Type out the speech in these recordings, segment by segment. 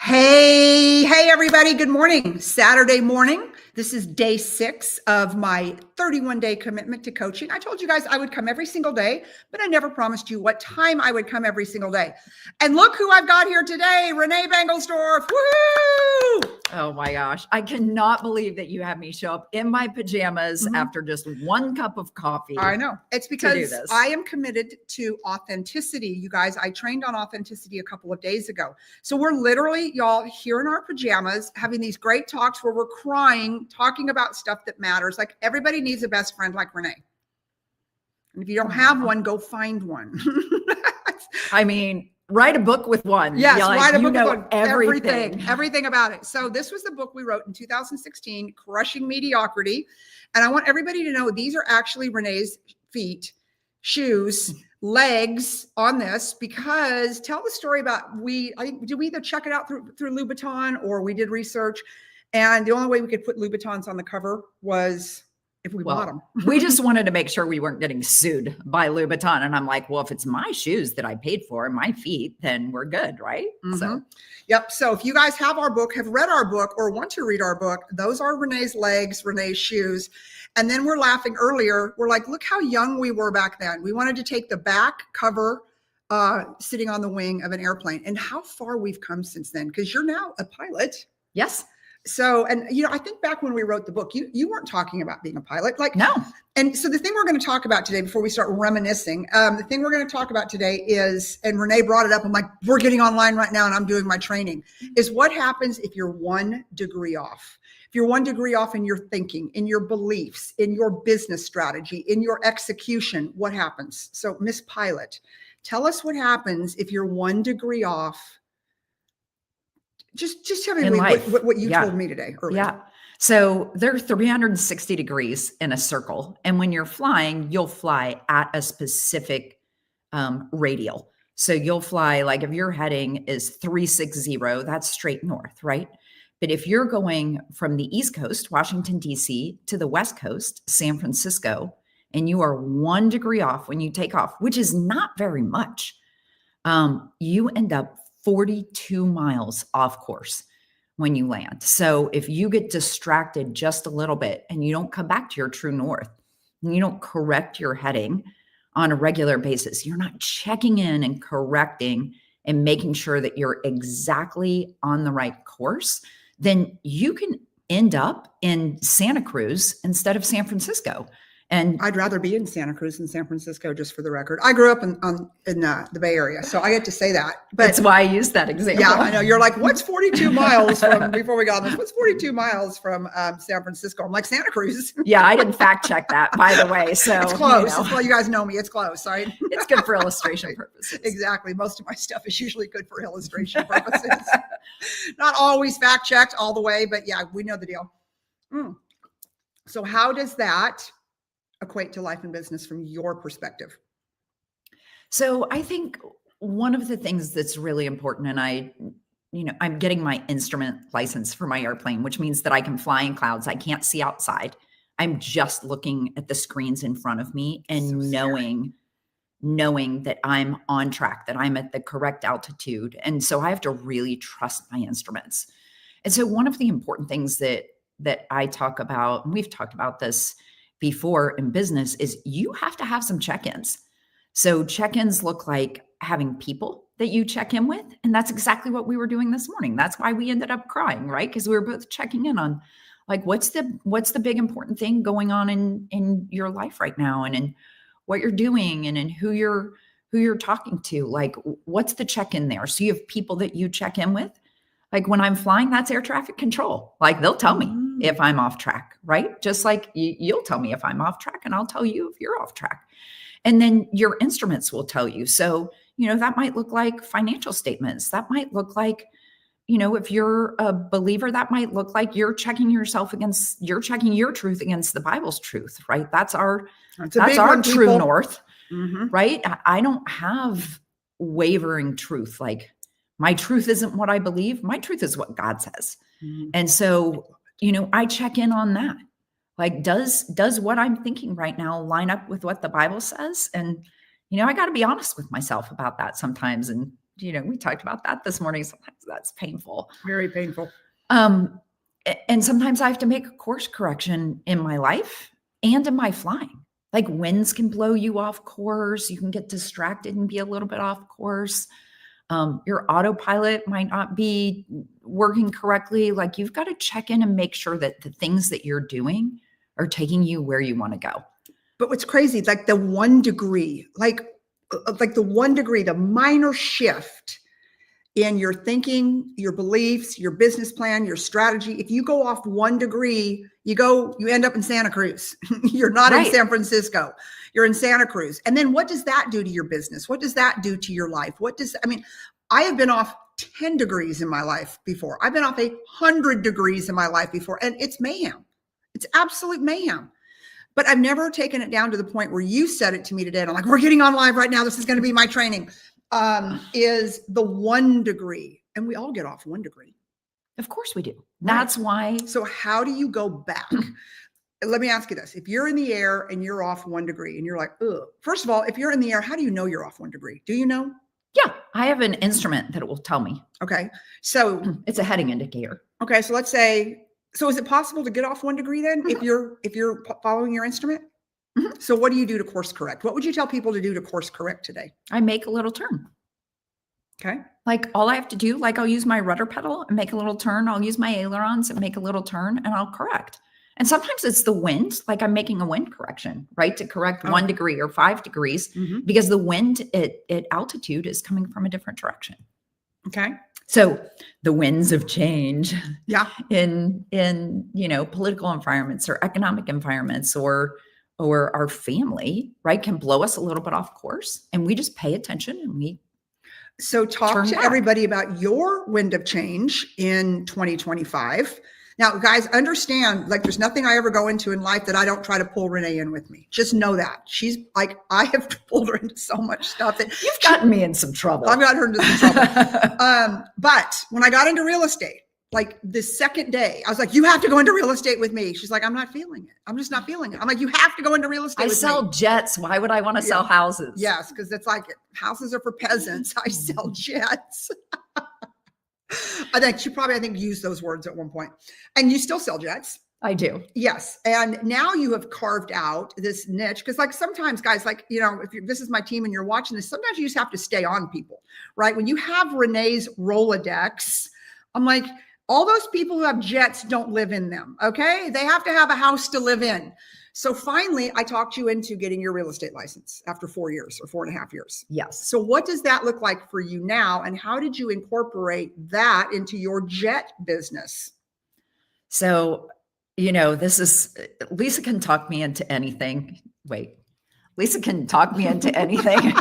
Hey, everybody. Good morning. Saturday morning. This is day 6 of my 31-day commitment to coaching. I told you guys I would come every single day, but I never promised you what time I would come every single day. And look who I've got here today, Renée Bangelsdorf. Woo! Oh my gosh. I cannot believe that you had me show up in my pajamas after just one cup of coffee. I know. It's because I am committed to authenticity. You guys, I trained on authenticity a couple of days ago. So we're literally, y'all, here in our pajamas, having these great talks where we're crying, talking about stuff that matters. Like everybody needs a best friend like Renée. And if you don't have one, go find one. I mean, write a book with one. Yes, write a book with one. Everything about it. So this was the book we wrote in 2016, Crushing Mediocrity. And I want everybody to know these are actually Renée's feet, shoes, legs on this, because tell the story about did we either check it out through Louboutin or we did research. And the only way we could put Louboutins on the cover was if we bought them. We just wanted to make sure we weren't getting sued by Louboutin. And I'm like, well, if it's my shoes that I paid for, my feet, then we're good, right? So, yep. So if you guys have our book, have read our book, or want to read our book, those are Renée's legs, Renée's shoes. And then we're laughing earlier. We're like, look how young we were back then. We wanted to take the back cover sitting on the wing of an airplane, and how far we've come since then, because you're now a pilot. Yes. So, and I think back when we wrote the book, you weren't talking about being a pilot. Like, no. And so the thing we're going to talk about today, before we start reminiscing, the thing we're going to talk about today is, and Renée brought it up, I'm like, we're getting online right now and I'm doing my training, is what happens if you're 1 degree off. If you're 1 degree off in your thinking, in your beliefs, in your business strategy, in your execution, what happens? So Miss Pilot, tell us what happens if you're 1 degree off. Just tell me what you told me today earlier. Yeah. So there are 360 degrees in a circle. And when you're flying, you'll fly at a specific radial. So you'll fly, like if your heading is 360, that's straight north, right? But if you're going from the East Coast, Washington, D.C., to the West Coast, San Francisco, and you are 1 degree off when you take off, which is not very much, you end up 42 miles off course when you land. So if you get distracted just a little bit and you don't come back to your true north, and you don't correct your heading on a regular basis, you're not checking in and correcting and making sure that you're exactly on the right course, then you can end up in Santa Cruz instead of San Francisco. And I'd rather be in Santa Cruz than San Francisco, just for the record. I grew up in the Bay Area, so I get to say that. But that's why I used that example. Yeah, I know. You're like, what's 42 miles from, before we got on this, what's 42 miles from San Francisco? I'm like, Santa Cruz. Yeah, I didn't fact check that, by the way. So it's close. Well, you guys know me. It's close, right? It's good for illustration purposes. Exactly. Most of my stuff is usually good for illustration purposes. Not always fact checked all the way, but yeah, we know the deal. So how does that equate to life and business from your perspective? So I think one of the things that's really important, and I'm getting my instrument license for my airplane, which means that I can fly in clouds. I can't see outside. I'm just looking at the screens in front of me and knowing that I'm on track, that I'm at the correct altitude. And so I have to really trust my instruments. And so one of the important things that I talk about, and we've talked about this before in business, is you have to have some check-ins. So check-ins look like having people that you check in with. And that's exactly what we were doing this morning. That's why we ended up crying, right? Because we were both checking in on, like, what's the big important thing going on in your life right now, and in what you're doing, and in who you're talking to. Like, what's the check-in there? So you have people that you check in with. Like when I'm flying, that's air traffic control. Like they'll tell me if I'm off track, right? Just like you'll tell me if I'm off track, and I'll tell you if you're off track. And then your instruments will tell you. So, that might look like financial statements. That might look like, if you're a believer, that might look like you're checking your truth against the Bible's truth, right? That's our true north, right? I don't have wavering truth. Like, my truth isn't what I believe. My truth is what God says. And so, I check in on that. Like, does what I'm thinking right now line up with what the Bible says? And, I got to be honest with myself about that sometimes. And, we talked about that this morning. Sometimes that's painful. Very painful. And sometimes I have to make a course correction in my life and in my flying. Like winds can blow you off course. You can get distracted and be a little bit off course. Your autopilot might not be working correctly. Like you've got to check in and make sure that the things that you're doing are taking you where you want to go. But what's crazy, like the 1 degree, like the 1 degree, the minor shift in your thinking, your beliefs, your business plan, your strategy. If you go off 1 degree, you end up in Santa Cruz. You're not in San Francisco. You're in Santa Cruz. And then what does that do to your business? What does that do to your life? I have been off 10 degrees in my life before. I've been off 100 degrees in my life before, and it's mayhem. It's absolute mayhem. But I've never taken it down to the point where you said it to me today. And I'm like, we're getting on live right now. This is going to be my training. Is the 1 degree. And we all get off 1 degree. Of course we do. That's why. So how do you go back? Let me ask you this. If you're in the air and you're off 1 degree and you're like, ugh. First of all, if you're in the air, how do you know you're off 1 degree? Do you know? Yeah. I have an instrument that will tell me. Okay. So it's a heading indicator. Okay. So let's say, so is it possible to get off 1 degree then if you're following your instrument? Mm-hmm. So what do you do to course correct? What would you tell people to do to course correct today? I make a little turn. Okay. Like all I have to do, like I'll use my rudder pedal and make a little turn. I'll use my ailerons and make a little turn and I'll correct. And sometimes it's the wind, like I'm making a wind correction, right? To correct 1 degree or 5 degrees because the wind at altitude is coming from a different direction. Okay. So the winds of change in political environments or economic environments or our family, right, can blow us a little bit off course and we just pay attention and we talk to everybody about your wind of change in 2025. Now, guys, understand, like there's nothing I ever go into in life that I don't try to pull Renee in with me. Just know that. She's like, I have pulled her into so much stuff that you've gotten me in some trouble. I've got her into some trouble. But when I got into real estate, like the second day, I was like, you have to go into real estate with me. She's like, I'm not feeling it. I'm just not feeling it. I'm like, you have to go into real estate with me. I sell jets. Why would I want to sell houses? Yes, because it's like houses are for peasants. I sell jets. I think she probably, used those words at one point. And you still sell jets. I do. Yes. And now you have carved out this niche because like sometimes guys, like, if this is my team and you're watching this, sometimes you just have to stay on people, right? When you have Renee's Rolodex, I'm like, all those people who have jets don't live in them. Okay. They have to have a house to live in. So finally, I talked you into getting your real estate license after 4 years or 4.5 years. Yes. So what does that look like for you now? And how did you incorporate that into your jet business? So, this is, Lisa can talk me into anything. Lisa can talk me into anything.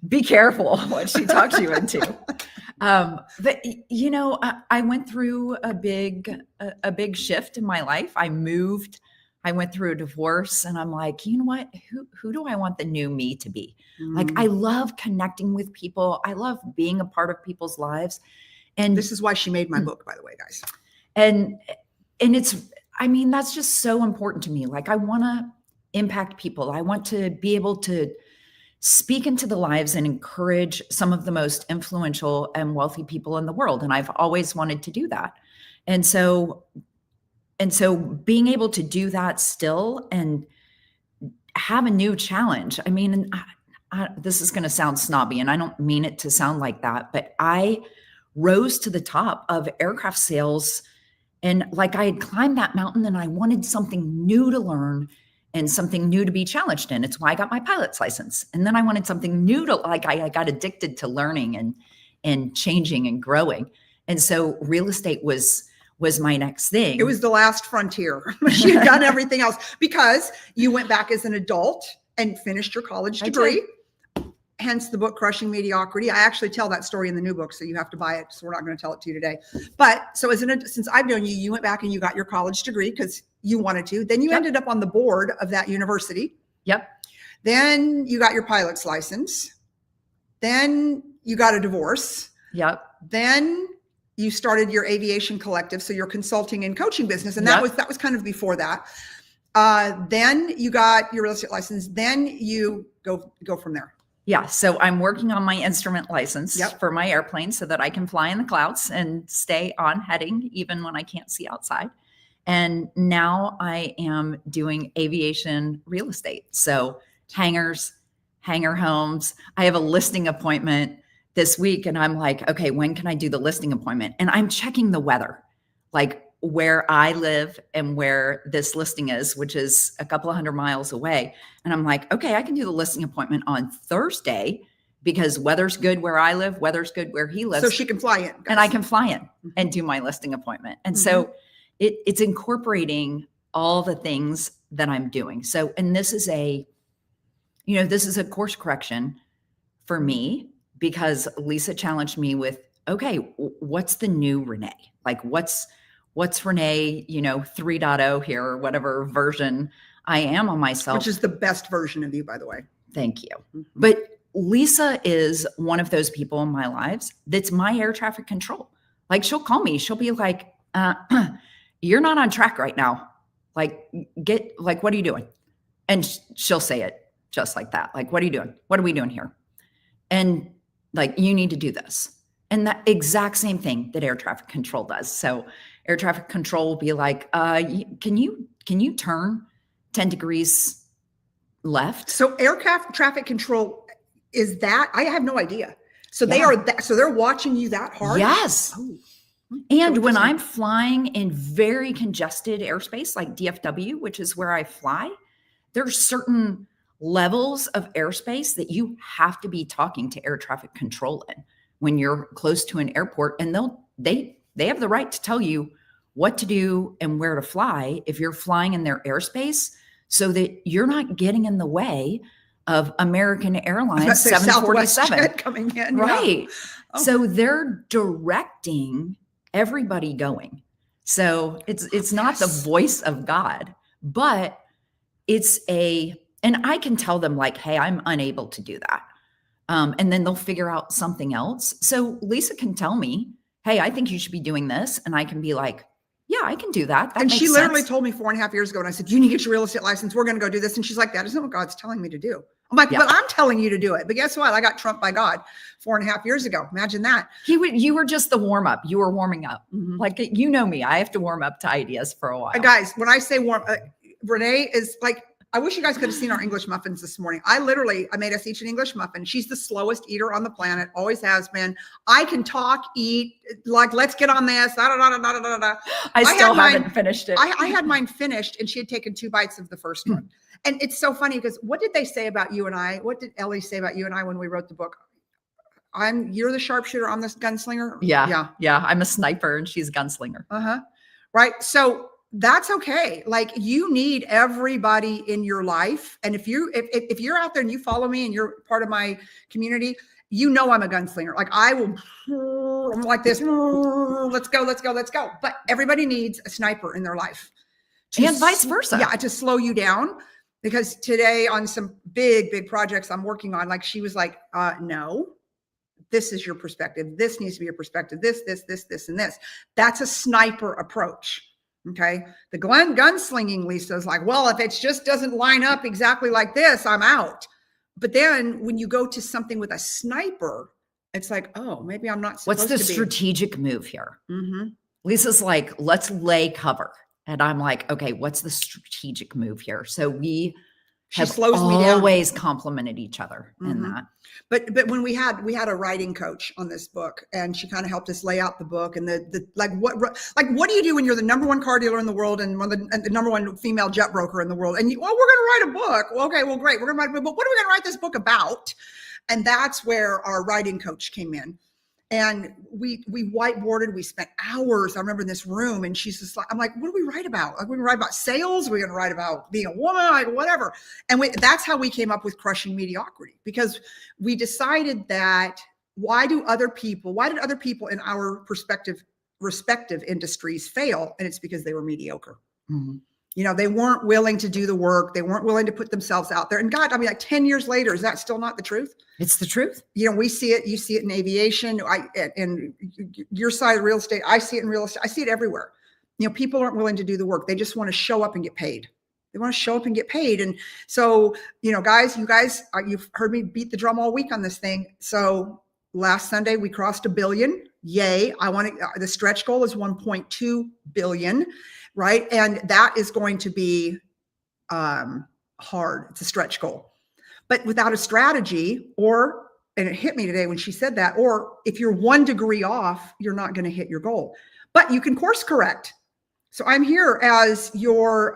Be careful what she talks you into. But I went through a big shift in my life. I moved, I went through a divorce and I'm like, you know what, who do I want the new me to be? Like, I love connecting with people. I love being a part of people's lives. And this is why she made my book, by the way, guys. And that's just so important to me. Like, I want to impact people. I want to be able to speak into the lives and encourage some of the most influential and wealthy people in the world. And I've always wanted to do that. And so being able to do that still and have a new challenge. This is going to sound snobby and I don't mean it to sound like that, but I rose to the top of aircraft sales and like I had climbed that mountain and I wanted something new to learn and something new to be challenged in. It's why I got my pilot's license. And then I wanted something new to, like, I got addicted to learning and changing and growing. And so real estate was my next thing. It was the last frontier. She had done everything else because you went back as an adult and finished your college degree. Hence the book, Crushing Mediocrity. I actually tell that story in the new book, so you have to buy it. So we're not going to tell it to you today. But so since I've known you, you went back and you got your college degree because you wanted to. Then you ended up on the board of that university. Yep. Then you got your pilot's license. Then you got a divorce. Yep. Then you started your aviation collective, so your consulting and coaching business, and that was kind of before that. Then you got your real estate license. Then you go from there. Yeah. So I'm working on my instrument license Yep. for my airplane so that I can fly in the clouds and stay on heading even when I can't see outside. And now I am doing aviation real estate. So hangars, hangar homes. I have a listing appointment this week and I'm like, okay, when can I do the listing appointment? And I'm checking the weather, like where I live and where this listing is, which is a couple of 100 miles away. And I'm like, okay, I can do the listing appointment on Thursday because weather's good where I live, weather's good where he lives. So she can fly in. Guys. And I can fly in and do my listing appointment. And so it's incorporating all the things that I'm doing. So, and this is a course correction for me because Lisa challenged me with, okay, what's the new Renee? Like what's Renee, 3.0 here or whatever version I am on myself. Which is the best version of you, by the way. Thank you. But Lisa is one of those people in my lives that's my air traffic control. Like she'll call me, she'll be like, you're not on track right now. Like, what are you doing? And she'll say it just like that. Like, what are you doing? What are we doing here? And like, you need to do this. And that exact same thing that air traffic control does. So air traffic control will be like, can you turn 10 degrees left? So air traffic control is that? I have no idea. So they are that. So they're watching you that hard? Yes. Oh. And when I'm flying in very congested airspace like DFW, which is where I fly, there's certain levels of airspace that you have to be talking to air traffic control in when you're close to an airport, and they have the right to tell you what to do and where to fly if you're flying in their airspace so that you're not getting in the way of American Airlines 747 coming in. Right. Yeah. Oh. So they're directing everybody going. So it's not the voice of God, but and I can tell them like, hey, I'm unable to do that. And then they'll figure out something else. So Lisa can tell me, hey, I think you should be doing this. And I can be like, yeah, I can do that. And she literally told me 4.5 years ago, and I said, you need to get your real estate license. We're going to go do this. And she's like, that isn't what God's telling me to do. I'm like, but I'm telling you to do it. But guess what? I got trumped by God 4.5 years ago. Imagine that. You were just the warm up. You were warming up. Like, you know me, I have to warm up to ideas for a while. Guys, when I say warm, Renee is like, I wish you guys could have seen our English muffins this morning. I made us each an English muffin. She's the slowest eater on the planet, always has been. I can talk, eat, like, let's get on this. I still haven't finished it. I had mine finished and she had taken 2 bites of the first one. And it's so funny because what did they say about you and I? What did Ellie say about you and I when we wrote the book? You're the sharpshooter, I'm the gunslinger. Yeah. I'm a sniper and she's a gunslinger. Right. So that's okay. Like, you need everybody in your life. And if you're out there and you follow me and you're part of my community, I'm a gunslinger. Like, I'm like this, let's go. But everybody needs a sniper in their life. And vice versa. Yeah. To slow you down. Because today on some big projects I'm working on, like, she was like, no, this is your perspective. This needs to be your perspective. This, and this. That's a sniper approach. Okay. The gunslinging Lisa is like, well, if it just doesn't line up exactly like this, I'm out. But then when you go to something with a sniper, it's like, oh, maybe I'm not supposed to be. What's the strategic move here? Lisa's like, let's lay cover. And I'm like, okay, what's the strategic move here? So we have always complimented each other in that. But when we had a writing coach on this book, and she kind of helped us lay out the book and what do you do when you're the number one car dealer in the world and the number one female jet broker in the world? And we're going to write a book. Well, okay, well, great. We're going to write a book. What are we going to write this book about? And that's where our writing coach came in. And we whiteboarded, we spent hours, I remember, in this room, and she's just like, I'm like, what do we write about? Like, we're going to write about sales. We're going to write about being a woman, like, whatever. And that's how we came up with Crushing Mediocrity, because we decided that why did other people in our respective industries fail? And it's because they were mediocre. They weren't willing to do the work. They weren't willing to put themselves out there. And God, I mean, like 10 years later, is that still not the truth? It's the truth. We see it. You see it in aviation. And your side of real estate. I see it in real estate. I see it everywhere. People aren't willing to do the work. They just want to show up and get paid. They want to show up and get paid. And so, guys, you've heard me beat the drum all week on this thing. So last Sunday we crossed 1 billion. Yay. The stretch goal is 1.2 billion, right? And that is going to be hard. It's a stretch goal. But without a strategy, and it hit me today when she said that, or if you're 1 degree off, you're not going to hit your goal. But you can course correct. So I'm here as your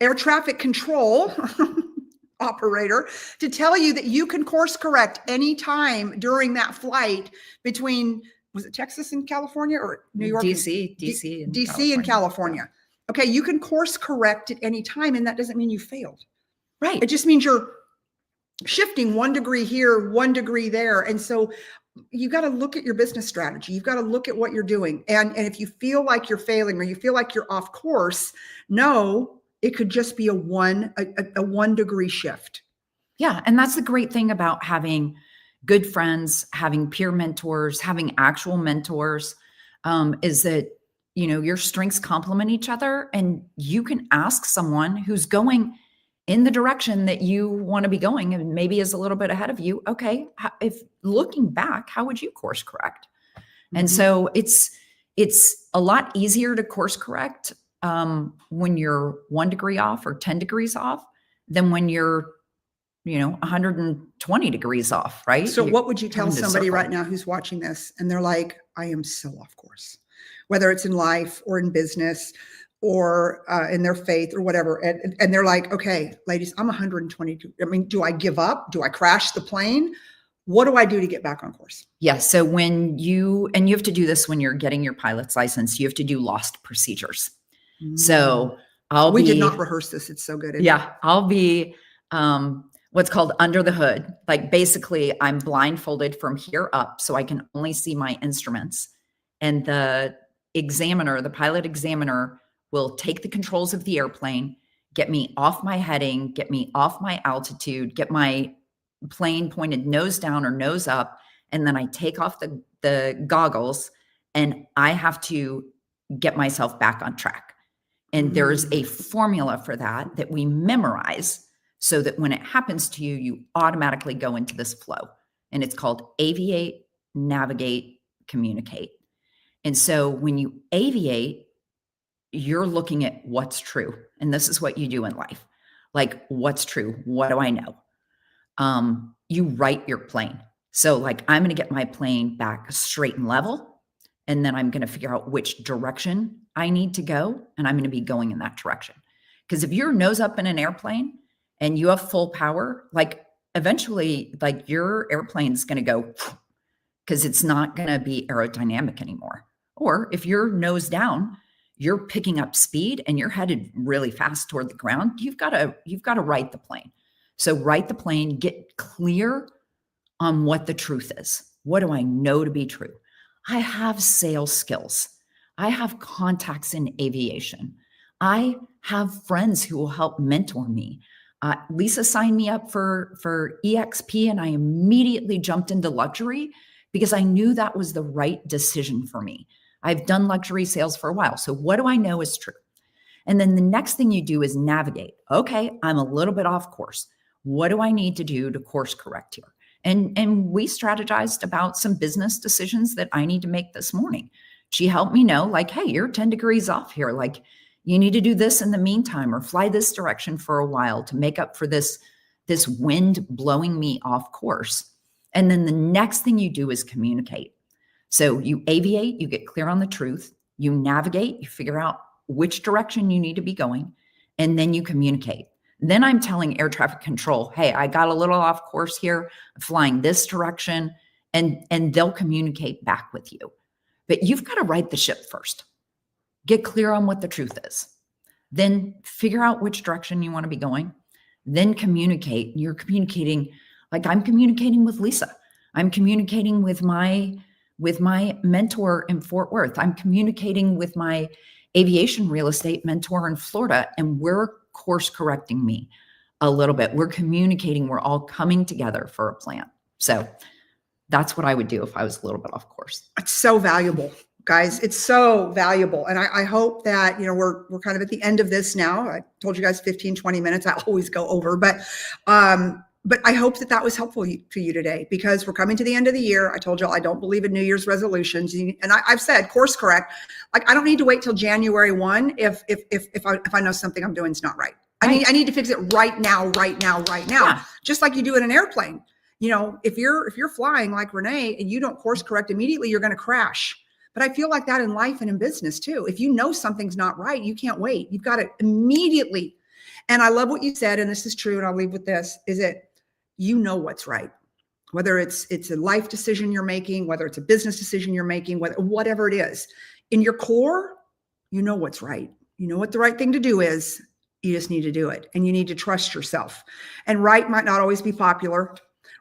air traffic control operator to tell you that you can course correct anytime during that flight between, was it Texas and California or New York? DC and California. Okay, you can course correct at any time, and that doesn't mean you failed. Right. It just means you're shifting 1 degree here, 1 degree there. And so you got to look at your business strategy. You've got to look at what you're doing. And if you feel like you're failing or you feel like you're off course, no, it could just be a 1 degree shift. Yeah. And that's the great thing about having good friends, having peer mentors, having actual mentors, is that, your strengths complement each other, and you can ask someone who's going in the direction that you want to be going and maybe is a little bit ahead of you. Okay. If looking back, how would you course correct? And so it's a lot easier to course correct when you're 1 degree off or 10 degrees off than when you're 120 degrees off, right? So what would you tell somebody right now who's watching this and they're like, I am so off course, whether it's in life or in business or in their faith or whatever. And they're like, okay, ladies, I'm 122. I mean, do I give up? Do I crash the plane? What do I do to get back on course? Yeah. So you have to do this when you're getting your pilot's license, you have to do lost procedures. So we did not rehearse this. It's so good. I'll be what's called under the hood. Like basically I'm blindfolded from here up so I can only see my instruments. And the pilot examiner will take the controls of the airplane, get me off my heading, get me off my altitude, get my plane pointed nose down or nose up. And then I take off the goggles and I have to get myself back on track. And there's a formula for that we memorize so that when it happens to you, you automatically go into this flow. And it's called aviate, navigate, communicate. And so when you aviate, you're looking at what's true. And this is what you do in life. Like, what's true? What do I know? You write your plane. So like, I'm going to get my plane back straight and level. And then I'm going to figure out which direction I need to go. And I'm going to be going in that direction. Because if you're nose up in an airplane and you have full power, like eventually, like your airplane's going to go because it's not going to be aerodynamic anymore. Or if you're nose down, you're picking up speed and you're headed really fast toward the ground. You've got to write the plane. So write the plane, get clear on what the truth is. What do I know to be true? I have sales skills. I have contacts in aviation. I have friends who will help mentor me. Lisa signed me up for EXP and I immediately jumped into luxury because I knew that was the right decision for me. I've done luxury sales for a while. So what do I know is true? And then the next thing you do is navigate. Okay, I'm a little bit off course. What do I need to do to course correct here? And we strategized about some business decisions that I need to make this morning. She helped me know like, hey, you're 10 degrees off here. Like you need to do this in the meantime or fly this direction for a while to make up for this wind blowing me off course. And then the next thing you do is communicate. So you aviate, you get clear on the truth, you navigate, you figure out which direction you need to be going, and then you communicate. Then I'm telling air traffic control, hey, I got a little off course here, I'm flying this direction, and they'll communicate back with you. But you've got to right the ship first. Get clear on what the truth is. Then figure out which direction you want to be going. Then communicate. You're communicating like I'm communicating with Lisa. I'm communicating with my mentor in Fort Worth. I'm communicating with my aviation real estate mentor in Florida, and we're course correcting me a little bit. We're communicating. We're all coming together for a plan. So that's what I would do if I was a little bit off course. It's so valuable guys. It's so valuable. And I hope that, we're kind of at the end of this now. I told you guys 15, 20 minutes. I always go over, but I hope that was helpful for you today, because we're coming to the end of the year. I told y'all I don't believe in New Year's resolutions. And I've said course correct. Like, I don't need to wait till January 1 if I know something I'm doing is not right. I need to fix it right now. Yeah. Just like you do in an airplane. If you're flying like Renee and you don't course correct immediately, you're going to crash. But I feel like that in life and in business too. If you know something's not right, you can't wait. You've got to immediately. And I love what you said, and this is true, and I'll leave with this, is that you know what's right. Whether it's a life decision you're making, whether it's a business decision you're making, whatever it is. In your core, you know what's right. You know what the right thing to do is. You just need to do it. And you need to trust yourself. And right might not always be popular.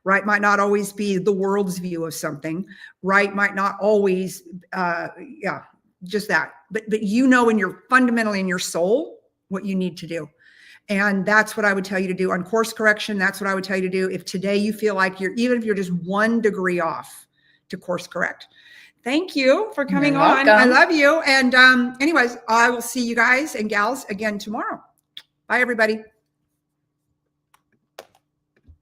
Right might not always be the world's view of something. Right might not always, just that. But fundamentally in your soul, what you need to do. And that's what I would tell you to do on course correction. That's what I would tell you to do if today you feel like even if you're just 1 degree off, to course correct. Thank you for coming on. I love you. And anyways, I will see you guys and gals again tomorrow. Bye, everybody.